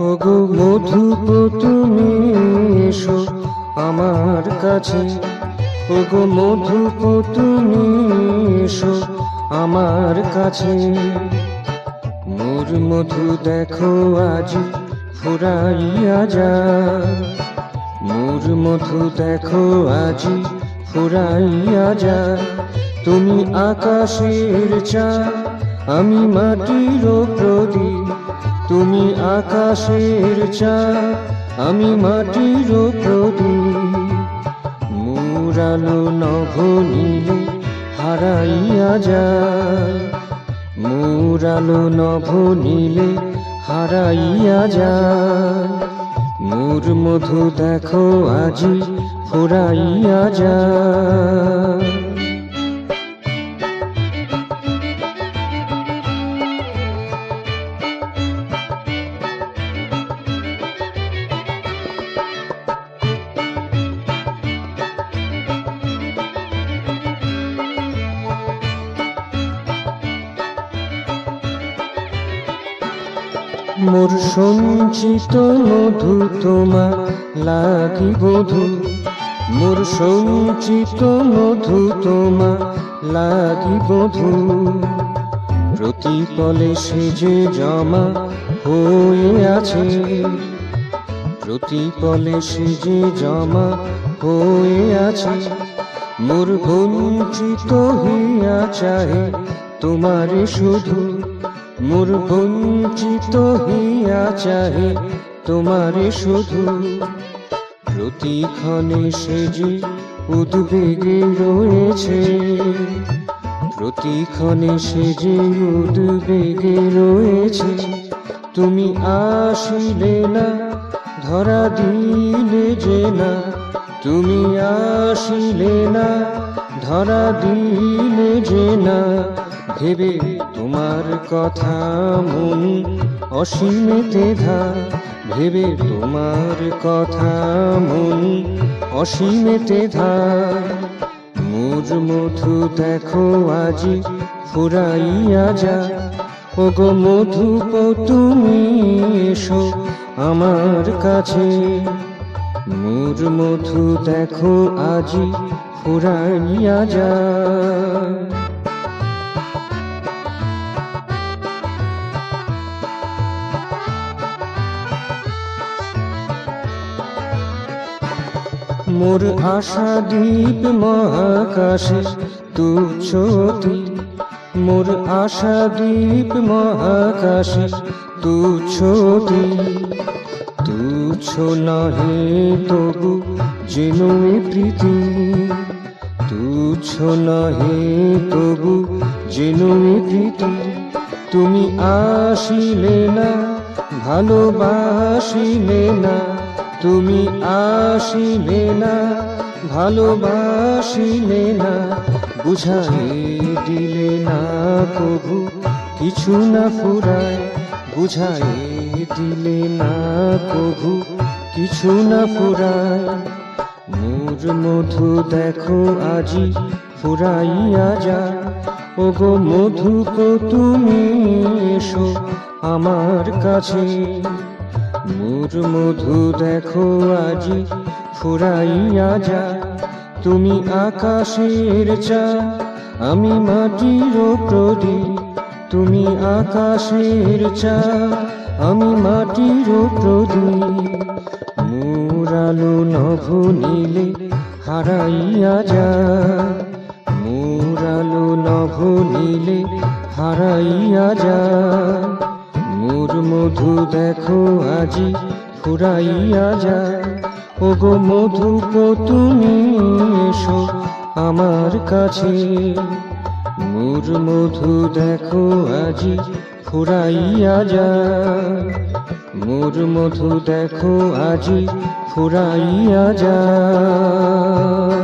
ওগো মধুপ তুমি এসো আমার কাছে, ওগো মধুপ তুমি এসো আমার কাছে। মোর মধু দেখো আজ ফুরাইয়া যায়, মোর মধু দেখো আজ ফুরাইয়া যায়। তুমি আকাশের চাঁদ, আমি মাটির প্রদীপ। তুমি আকাশের চাঁদ, আমি মাটির প্রদীপ। মোর আলো নভ নীলে হারাইয়া যায়, মোর আলো নভ নীলে হারাইয়া যায়। মোর মধু দেখো আজি ফুরাইয়া যায়। মোর সঞ্চিত মধু তোমার লাগি বধূ, মোর সঞ্চিত মধু তোমার লাগি বধূ। প্রতিপলে সে যে জমা হয়ে আছে, প্রতিপলে সে যে জমা হয়ে আছে। মোর বঞ্চিত হইয়া চাহে তোমারে শুধু, মোর বঞ্চিত হইয়া চাহে তোমারে শুধু। প্রতিক্ষণে সে যে উদ্বেগে রয়েছে, প্রতিক্ষণে সে যে উদ্বেগে রয়েছে। তুমি আসিলে না ধরা দিলে যে না, তুমি আসিলে না ধরা দিলে যে না। ভেবে তোমার কথা মন অসীমেতে ধা, ভেবে তোমার কথা মন অসীমেতে ধা। মোর মধু দেখো আজি ফুরাইয়া যায়, ওগো মধুপ তুমি এসো আমার কাছে। মোর মধু দেখো আজি ফুরাইয়া যায়। মোর আশা দ্বীপ মহাকাশে তুচ্ছতি, মোর আশা দ্বীপ মহাকাশে তুচ্ছতি। তুচ্ছ নহে তবু যেন প্রীতি, তুচ্ছ নহে তবু যেন প্রীতি। তুমি আসিলে না ভালোবাসিলে না, তুমি আসিলে না ভালোবাসিলে না। বুঝাই দিলে না কভু কিছু না ফুরায়, বুঝাই দিলে না কভু কিছু না ফুরায়। মোর মধু দেখো আজি ফুরাইয়া যায়, ওগো মধুপ তুমি এসো আমার কাছে। মোর মধু দেখো আজি ফুরাইয়া যায়। তুমি আকাশের চাঁদ, আমি মাটির প্রদীপ। তুমি আকাশের চাঁদ, আমি মাটির প্রদীপ। মোর আলো নভ নীলে হারাইয়া যায়, মোর আলো নভ নীলে হারাইয়া যায়। মোর মধু দেখো আজি ফুরাইয়া যায়, ওগো মধুপ তুমি এসো আমার কাছে। মোর মধু দেখো আজি ফুরাইয়া যায়, মোর মধু দেখো আজি ফুরাইয়া যায়।